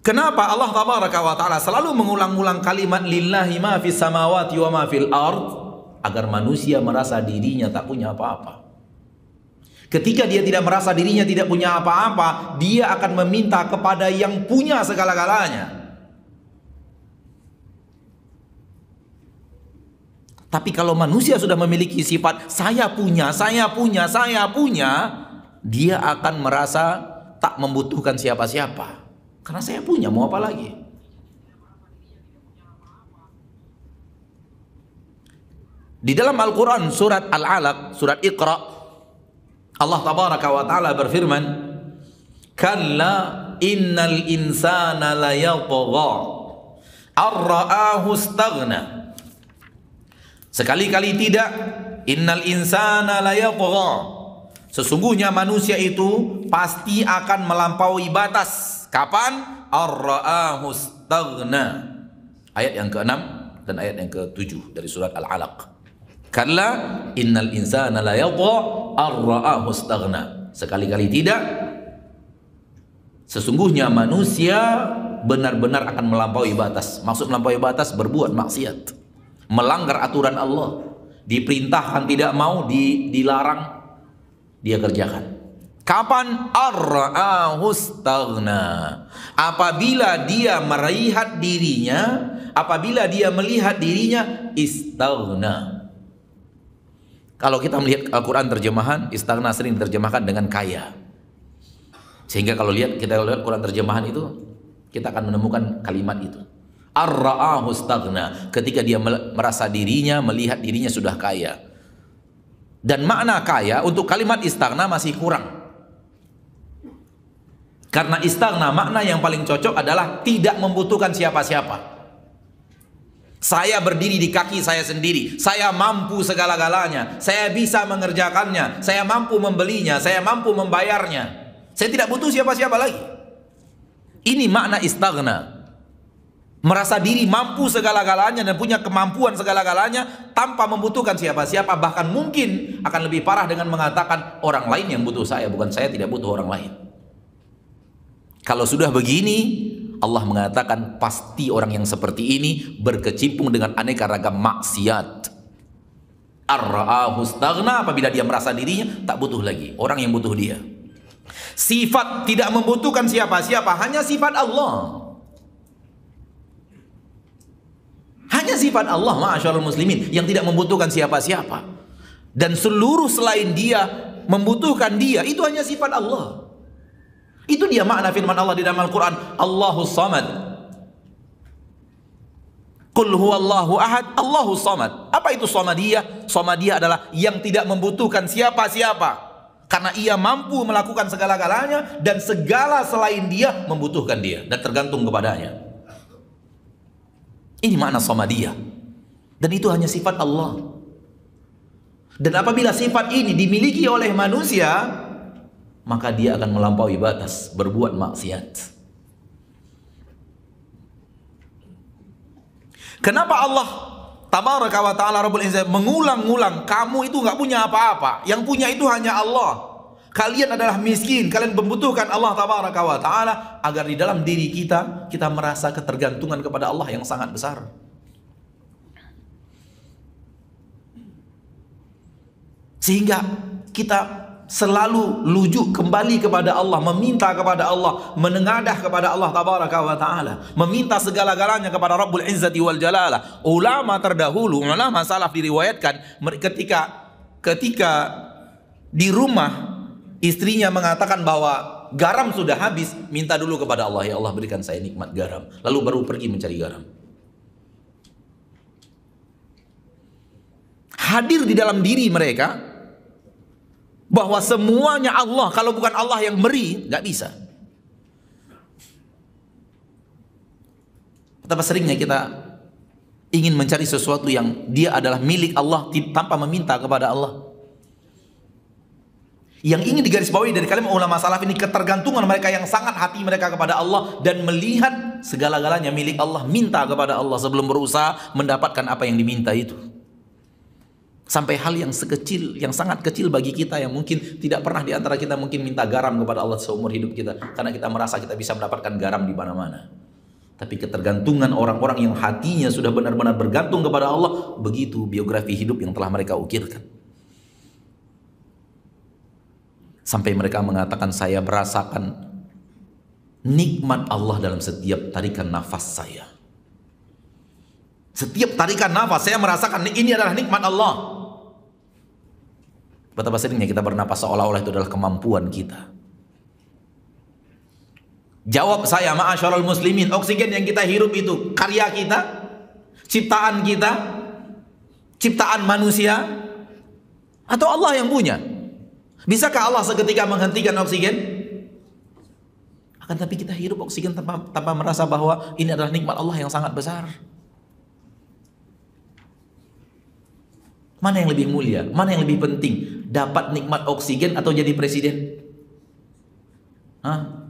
Kenapa Allah tabaraka wa ta'ala selalu mengulang-ulang kalimat lillahi ma fis samawati wa ma fil ard? Agar manusia merasa dirinya tak punya apa-apa. Ketika dia tidak merasa dirinya tidak punya apa-apa, dia akan meminta kepada yang punya segala-galanya. Tapi kalau manusia sudah memiliki sifat saya punya, dia akan merasa tak membutuhkan siapa-siapa. Karena saya punya, mau apa lagi? Di dalam Al-Quran surat Al-Alaq, surat Iqra, Allah tabaraka wa ta'ala berfirman, kalla innal insana layatgha ar-ra'ahu istaghna. Sekali-kali tidak, innal insana layatgha, sesungguhnya manusia itu pasti akan melampaui batas. Kapan? Ar-ra'ahu istaghna. Ayat yang ke-6 dan ayat yang ke-7 dari surat Al-Alaq. Kalla innal insana la yadha ar-ra'ahu istaghna. Sekali-kali tidak, sesungguhnya manusia benar-benar akan melampaui batas. Maksud melampaui batas, berbuat maksiat, melanggar aturan Allah, diperintahkan tidak mau, dilarang dia kerjakan. Kapan? Ar-ra'ahu istaghna. Apabila dia melihat dirinya, istaghna. Kalau kita melihat Al-Quran terjemahan, istaghna sering diterjemahkan dengan kaya. Sehingga kalau kita lihat Quran terjemahan itu, kita akan menemukan kalimat itu. Ar-ra'ahu istaghna. Ketika dia merasa dirinya, melihat dirinya sudah kaya. Dan makna kaya untuk kalimat istaghna masih kurang. Karena istaghna, makna yang paling cocok adalah tidak membutuhkan siapa-siapa. Saya berdiri di kaki saya sendiri, saya mampu segala-galanya, saya bisa mengerjakannya, saya mampu membelinya, saya mampu membayarnya, saya tidak butuh siapa-siapa lagi. Ini makna istaghna. Merasa diri mampu segala-galanya dan punya kemampuan segala-galanya tanpa membutuhkan siapa-siapa. Bahkan mungkin akan lebih parah dengan mengatakan orang lain yang butuh saya, bukan saya tidak butuh orang lain. Kalau sudah begini, Allah mengatakan pasti orang yang seperti ini berkecimpung dengan aneka ragam maksiat. Ar-ra'ahu istaghna, apabila dia merasa dirinya tak butuh lagi orang yang butuh dia. Sifat tidak membutuhkan siapa-siapa, hanya sifat Allah. Hanya sifat Allah, ma'asyarul muslimin, yang tidak membutuhkan siapa-siapa. Dan seluruh selain dia membutuhkan dia, itu hanya sifat Allah. Itu dia makna firman Allah di dalam Al-Quran, Allahus Samad. Qul huwallahu ahad, Allahus Samad. Apa itu samadiyah? Samadiyah adalah yang tidak membutuhkan siapa-siapa, karena ia mampu melakukan segala-galanya dan segala selain dia membutuhkan dia dan tergantung kepadanya. Ini makna samadiyah. Dan itu hanya sifat Allah. Dan apabila sifat ini dimiliki oleh manusia, maka dia akan melampaui batas, berbuat maksiat. Kenapa Allah tabaraka wa ta'ala Rabbul Izzah mengulang-ulang, kamu itu nggak punya apa-apa, yang punya itu hanya Allah. Kalian adalah miskin, kalian membutuhkan Allah tabaraka wa ta'ala, agar di dalam diri kita merasa ketergantungan kepada Allah yang sangat besar. Sehingga kita selalu lujuk kembali kepada Allah, meminta kepada Allah, menengadah kepada Allah tabaraka wa ta'ala, meminta segala-galanya kepada Rabbul Izzati wal Jalalah. Ulama terdahulu, ulama salaf diriwayatkan, ketika di rumah istrinya mengatakan bahwa garam sudah habis, minta dulu kepada Allah, ya Allah berikan saya nikmat garam, lalu baru pergi mencari garam. Hadir di dalam diri mereka bahwa semuanya Allah, kalau bukan Allah yang beri, nggak bisa. Betapa seringnya kita ingin mencari sesuatu yang dia adalah milik Allah tanpa meminta kepada Allah. Yang ingin digarisbawahi dari kalimat ulama salaf ini, ketergantungan mereka yang sangat hati mereka kepada Allah, dan melihat segala-galanya milik Allah, minta kepada Allah sebelum berusaha mendapatkan apa yang diminta itu. Sampai hal yang sekecil, yang sangat kecil bagi kita, yang mungkin tidak pernah di antara kita mungkin minta garam kepada Allah seumur hidup kita, karena kita merasa kita bisa mendapatkan garam di mana-mana. Tapi ketergantungan orang-orang yang hatinya sudah benar-benar bergantung kepada Allah, begitu biografi hidup yang telah mereka ukirkan. Sampai mereka mengatakan, saya merasakan nikmat Allah dalam setiap tarikan nafas saya. Setiap tarikan nafas saya merasakan ini adalah nikmat Allah. Betapa seringnya kita bernapas seolah-olah itu adalah kemampuan kita. Jawab saya, ma'asyiral muslimin, oksigen yang kita hirup itu karya kita, ciptaan kita, ciptaan manusia, atau Allah yang punya? Bisakah Allah seketika menghentikan oksigen? Akan tapi kita hirup oksigen tanpa merasa bahwa ini adalah nikmat Allah yang sangat besar. Mana yang lebih mulia? Mana yang lebih penting? Dapat nikmat oksigen atau jadi presiden? Hah?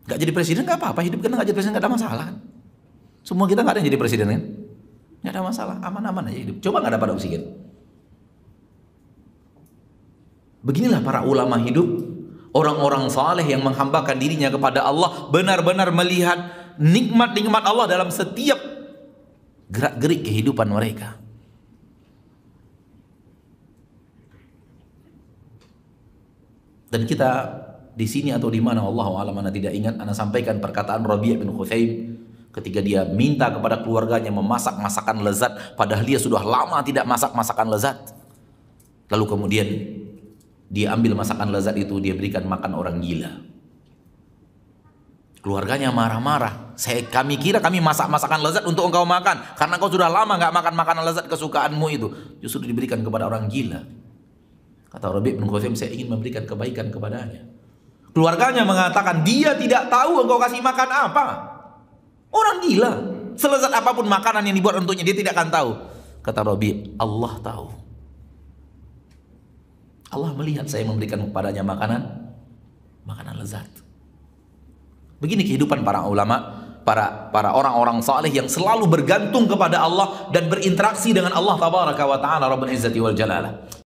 Gak jadi presiden gak apa-apa, hidup kita gak jadi presiden gak ada masalah kan? Semua kita gak ada yang jadi presiden kan? Gak ada masalah, aman-aman aja hidup. Coba gak dapat oksigen. Beginilah para ulama hidup, orang-orang saleh yang menghambakan dirinya kepada Allah, benar-benar melihat nikmat-nikmat Allah dalam setiap gerak-gerik kehidupan mereka. Dan kita di sini atau di mana, Allahu a'lam, ana tidak ingat, ana sampaikan perkataan Rabi' bin Khusaim ketika dia minta kepada keluarganya memasak masakan lezat, padahal dia sudah lama tidak masak masakan lezat. Lalu kemudian dia ambil masakan lezat itu, dia berikan makan orang gila. Keluarganya marah-marah. Kami kira kami masak masakan lezat untuk engkau makan, karena kau sudah lama nggak makan makanan lezat kesukaanmu itu. Justru diberikan kepada orang gila. Kata Rabi' bin Khusaim, saya ingin memberikan kebaikan kepadanya. Keluarganya mengatakan, dia tidak tahu engkau kasih makan apa. Orang gila. Selezat apapun makanan yang dibuat untuknya, dia tidak akan tahu. Kata Rabi', Allah tahu. Allah melihat saya memberikan kepadanya makanan lezat. Begini kehidupan para ulama, para orang-orang saleh yang selalu bergantung kepada Allah dan berinteraksi dengan Allah tabaraka wa taala rabbul izzati wal jalalah.